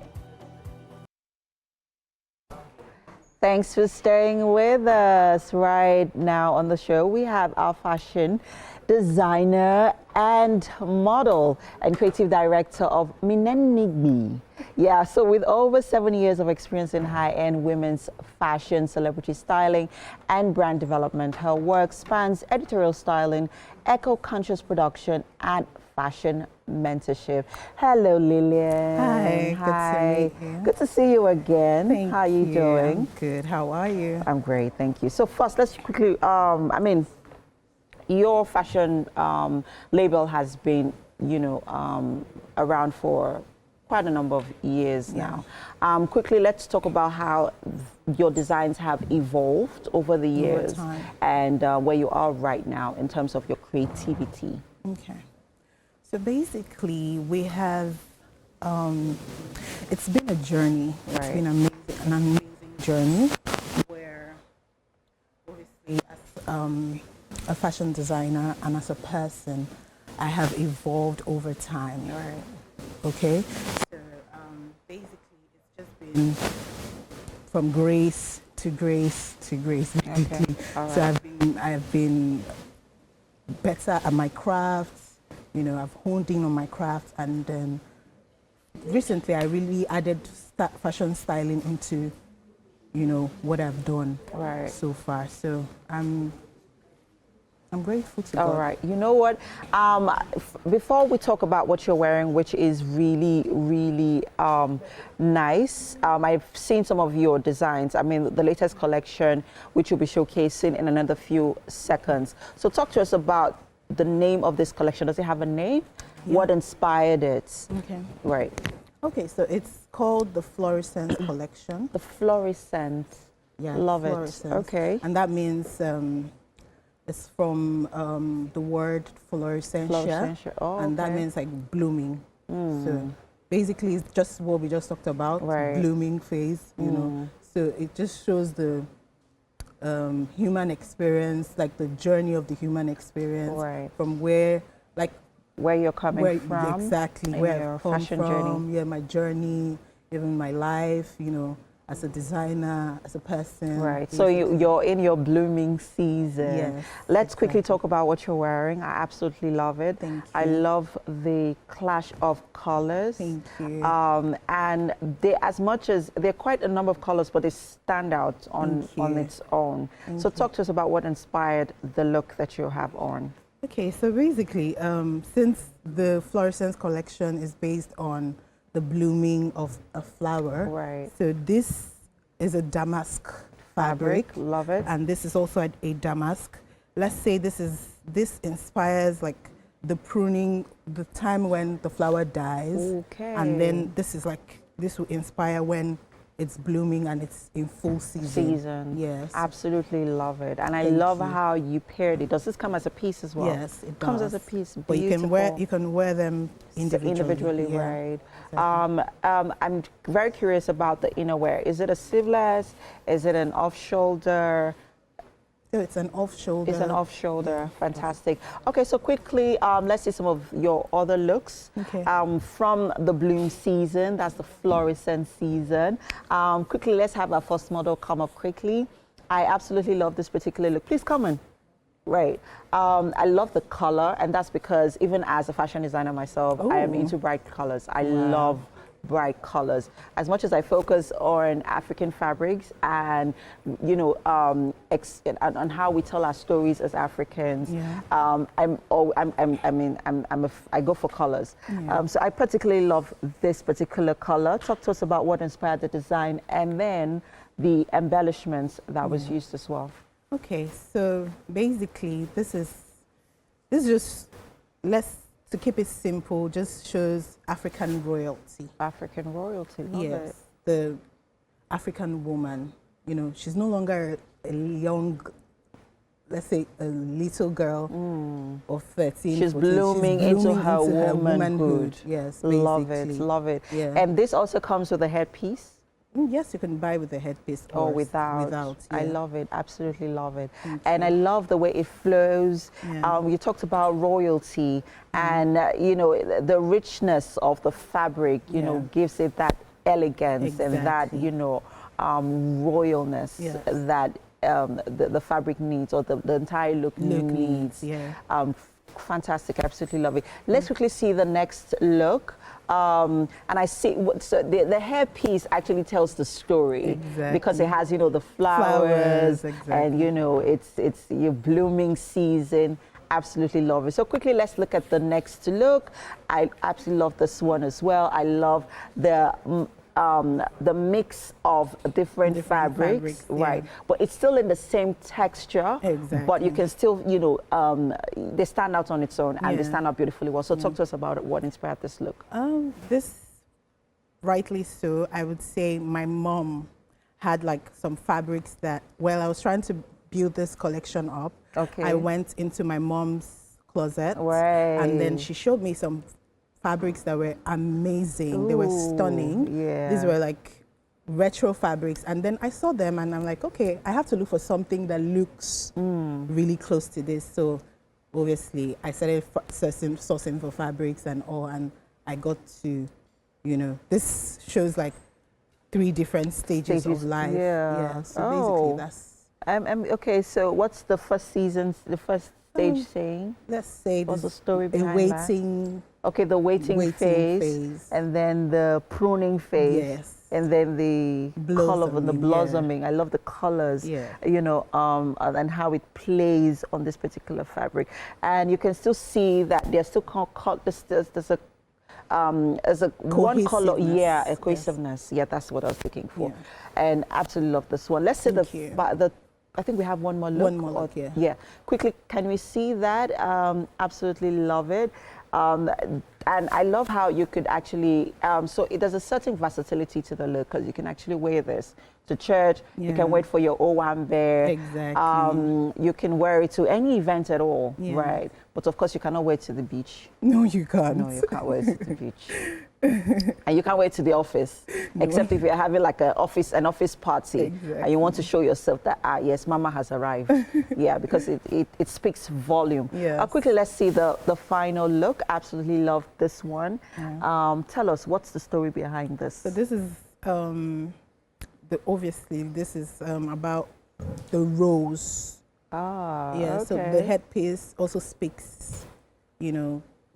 Thanks for staying with us. Right now on the show, we have our fashion designer and model and creative director of Minenigbi. Yeah, so with over 7 years of experience in high-end women's fashion, celebrity styling, and brand development, her work spans editorial styling, eco-conscious production, and fashion mentorship. Hello, Lillian. Hi, good to meet you. Good to see you again. Thank How are you doing? I'm good. How are you? I'm great, thank you. So first, let's quickly, your fashion label has been, around for quite a number of years now. Quickly, let's talk about how your designs have evolved over the years and where you are right now in terms of your creativity. Okay. So basically, we have, it's been a journey. It's been an amazing journey where, obviously, as a fashion designer and as a person, I have evolved over time. Okay? So basically, it's just been from grace to grace to grace. Okay. So I have been better at my craft. I've honed in on my craft, and then recently I really added fashion styling into, what I've done so far. So I'm grateful to God. All right. You know what? Before we talk about what you're wearing, which is really, really nice, I've seen some of your designs. The latest collection, which you'll be showcasing in another few seconds. So talk to us about the name of this collection. Does it have a name? Yeah. What inspired it? Okay. Right. Okay, so it's called the Fluorescent Collection. The Fluorescent. Yeah. Love it. Okay. And that means It's from the word florescentia, and that means like blooming. So basically, it's just what we just talked about, blooming phase. You know, so it just shows the human experience, like the journey of the human experience, from where you're coming from, exactly, where I've come from, yeah, my journey, even my life, you know, as a designer, as a person. Right. So you're in your blooming season. Yes. Let's quickly talk about what you're wearing. I absolutely love it. Thank you. I love the clash of colors. Thank you. And they, as much as there are quite a number of colors, but they stand out on its own. So talk to us about what inspired the look that you have on. Okay, so basically, since the fluorescence collection is based on the blooming of a flower, so this is a damask fabric. Love it. And this is also a damask. Let's say this inspires like the pruning, the time when the flower dies. Okay. And then this will inspire when it's blooming and it's in full season. Yes. Absolutely love it. And I love how you paired it. Does this come as a piece as well? Yes, it does. Comes as a piece. But you can wear them individually. Right. Exactly. I'm very curious about the innerwear. Is it a sleeveless? Is it an off-shoulder? Oh, it's an off-shoulder. It's an off-shoulder. Fantastic. Okay, so quickly, let's see some of your other looks. Okay. From the bloom season, that's the fluorescent season. Quickly, let's have our first model come up quickly. I absolutely love this particular look. Please come in. Right. I love the color, and that's because even as a fashion designer myself, I am into bright colors. I love bright colors. As much as I focus on African fabrics and, you know, on how we tell our stories as Africans, I go for colors. So I particularly love this particular color. Talk to us about what inspired the design and then the embellishments that was used as well. Okay, so basically this is just, to keep it simple, just shows African royalty. African royalty, love it. The African woman, you know, she's no longer a young, let's say a little girl of 13. She's blooming into her womanhood. Yes, basically. Love it, love it. Yeah. And this also comes with a headpiece? Yes, you can buy with the headpiece or without. I love it, absolutely love it. And I love the way it flows. You talked about royalty and, you know, the richness of the fabric, you know, gives it that elegance and that, you know, royalness that the fabric needs or the entire look needs. Fantastic, absolutely love it. Let's quickly see the next look. And I see so the hairpiece actually tells the story because it has, you know, the flowers and, you know, it's your blooming season. Absolutely love it. So quickly, let's look at the next look. I absolutely love this one as well. I love the mix of different fabrics, right? But it's still in the same texture, but you can still, you know, they stand out on its own and they stand out beautifully well. So talk to us about what inspired this look. This, rightly so, I would say my mom had like some fabrics that, well, I was trying to build this collection up. I went into my mom's closet and then she showed me some fabrics that were amazing. They were stunning. These were like retro fabrics. And then I saw them and I'm like, okay, I have to look for something that looks really close to this. So obviously I started sourcing for fabrics and all, and I got to, you know, this shows like 3 different stages of life. So basically that's... okay, so what's the first season, the first stage saying? Let's say what's the story behind waiting. Okay, the waiting phase, and then the pruning phase, and then the color of the blossoming. I love the colors, you know, and how it plays on this particular fabric. And you can still see that there's still there's a one color, a cohesiveness. That's what I was looking for, and absolutely love this one. Let's see I think we have one more look. One more look, quickly, can we see that? Absolutely love it. And I love how you could actually, so there's a certain versatility to the look because you can actually wear this to church, you can wear it for your Owambe. Exactly. You can wear it to any event at all, Yeah. right? But of course, you cannot wear it to the beach. No, you can't. No, you can't wear it to the beach. And you can't wear it to the office, except if you're having like an office party, and you want to show yourself that, yes, Mama has arrived. Yeah, because it speaks volume. Yes. Quickly, let's see the final look. Absolutely love this one. Tell us, what's the story behind this? So this is, obviously, this is about the rose. Yeah, so the headpiece also speaks,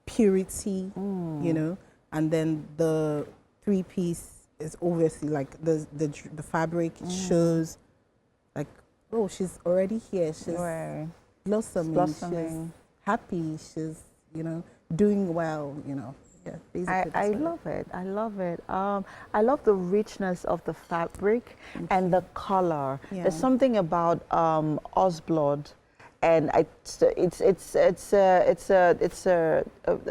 purity, and then the three-piece is obviously like the fabric shows like, oh, she's already here. She's blossoming. She's happy. She's, doing well, Yeah, I love it. I love it. I love the richness of the fabric and the color. Yeah. There's something about Osblood, and it's a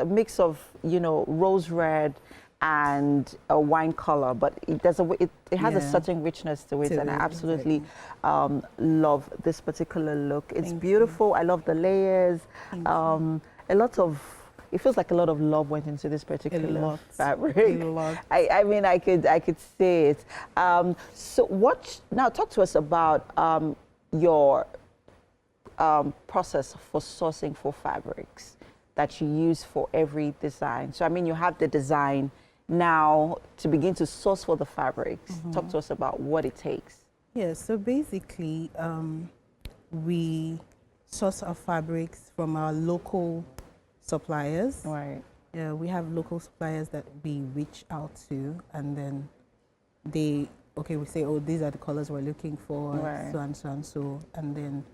mix of rose red and a wine color, but it has a certain richness to it, and I absolutely love this particular look. It's beautiful. I love the layers. It feels like a lot of love went into this particular fabric. I mean, I could see it. So now talk to us about your process for sourcing for fabrics that you use for every design. So I mean, you have the design now to begin to source for the fabrics. Talk to us about what it takes. Yeah, so basically, we source our fabrics from our local suppliers. Right. Yeah, we have local suppliers that we reach out to, and then we say, oh, these are the colors we're looking for, so and so and so, and then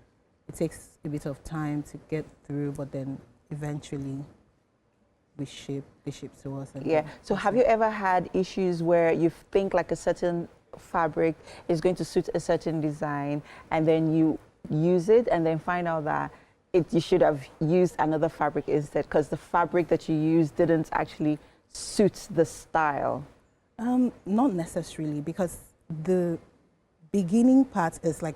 it takes a bit of time to get through, but then eventually they ship to us. And so have you ever had issues where you think like a certain fabric is going to suit a certain design, and then you use it and then find out that you should have used another fabric instead because the fabric that you used didn't actually suit the style? Not necessarily, because the beginning part is like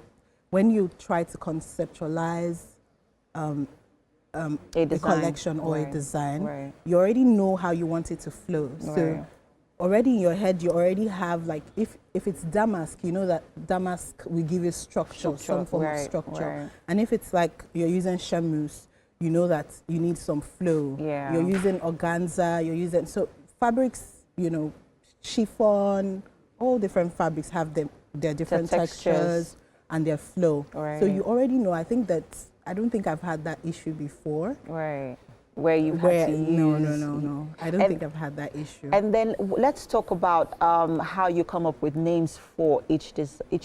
when you try to conceptualize a collection or a design, you already know how you want it to flow. So already in your head, you already have, like, if it's damask, you know that damask will give you structure, some form of structure. And if it's like you're using chamois, you know that you need some flow. You're using organza, so fabrics, chiffon, all different fabrics have their different textures and their flow. So you already know. I don't think I've had that issue before. Where you had to use... No. I don't think I've had that issue. And then let's talk about how you come up with names for each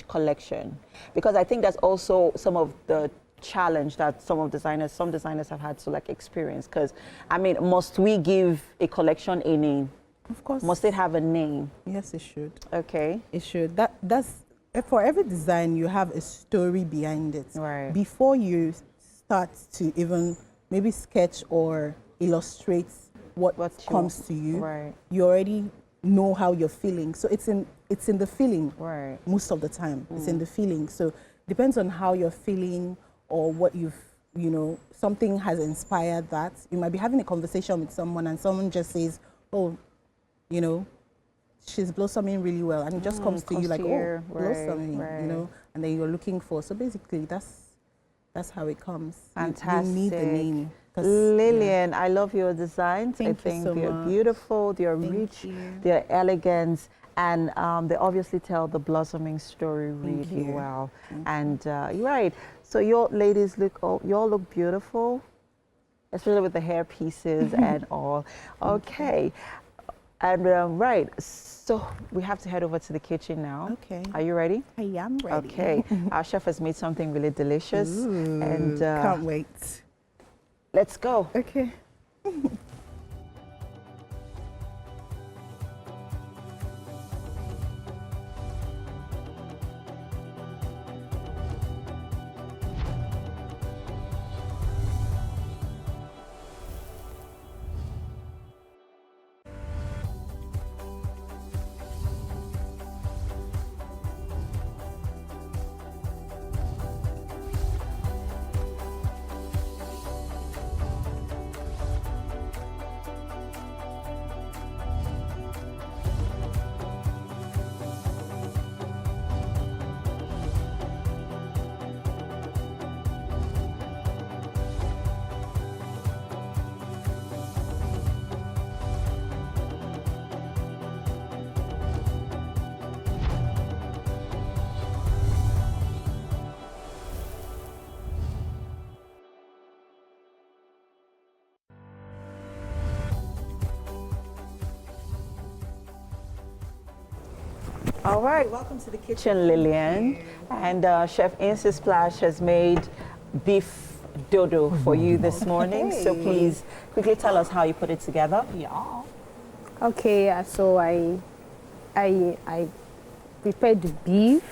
collection, because I think that's also some of the challenge that some designers have had to experience. Because I mean, must we give a collection a name? Of course. Must it have a name? Yes, it should. Okay. It should. That's for every design, you have a story behind it. Before you start to even maybe sketch or illustrate what comes to you, you already know how you're feeling. So it's in the feeling most of the time. It's in the feeling. So depends on how you're feeling or what something has inspired that. You might be having a conversation with someone and someone just says, oh, she's blossoming really well, and it just comes to you like, oh, blossoming, and then you're looking for. So basically, that's how it comes. Fantastic. You need the name. Lillian, I love your designs. I think they're beautiful, they're rich, they're elegant, and they obviously tell the blossoming story really well. And you're right. So your ladies you all look beautiful, especially with the hair pieces and all. Okay. And so we have to head over to the kitchen now. Okay. Are you ready? I am ready. Okay. Our chef has made something really delicious. Ooh, and can't wait. Let's go. Okay. All right, welcome to the kitchen, Lillian. And Chef NC Splash has made beef dodo for you this morning. So please quickly tell us how you put it together. Yeah. Okay, so I prepared the beef,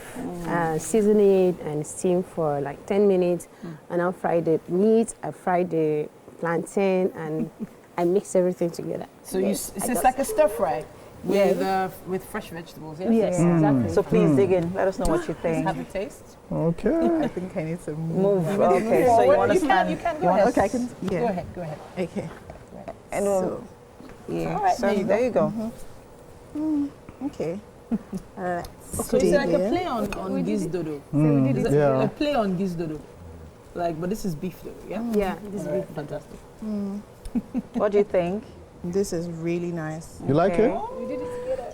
season it and steam for like 10 minutes, and I fried the meat, I fried the plantain, and I mix everything together. So it's like a stir fry with fresh vegetables, yes? Yes, exactly. So please dig in. Let us know what you think. Have a taste. Okay. I think I need to move. Move. Okay, so you want to stand? You can go ahead. Okay, I can. Yeah. Go ahead. Okay. And yeah. All right, So there you go. Okay. So it's like a play on giz dodo. It's a play on giz dodo. Like, but this is beef dodo, yeah? Yeah, this is beef. Fantastic. What do you think? This is really nice. You like it?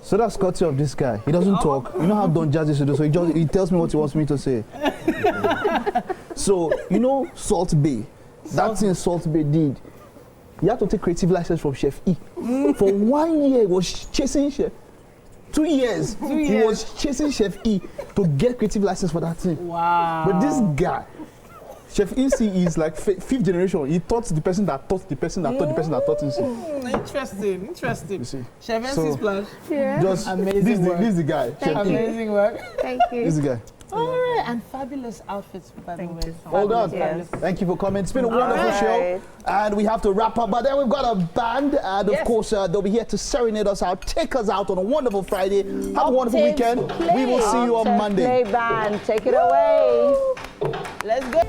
So that's courtesy of this guy. He doesn't talk. You know how Don Jazzy should do, so he tells me what he wants me to say. So, you know Salt Bay? That thing Salt Bay did. He had to take creative license from Chef E. For 1 year, he was chasing Chef. 2 years. He was chasing Chef E to get creative license for that thing. Wow. But this guy, Chef EC is like fifth generation. He taught the person that taught the person that taught the person that taught him. Interesting. You see. Chef NC So, Splash. Yeah. Just Amazing work. This is the guy. Chef E. Amazing work. Thank you. This is the guy. All right, and fabulous outfits, by the way. Hold on. Yes. Thank you for coming. It's been a wonderful show. And we have to wrap up. But then we've got a band. And of course, they'll be here to serenade us out, take us out on a wonderful Friday. Have a wonderful weekend. We will see you on Monday. Play band, take it away. Let's go.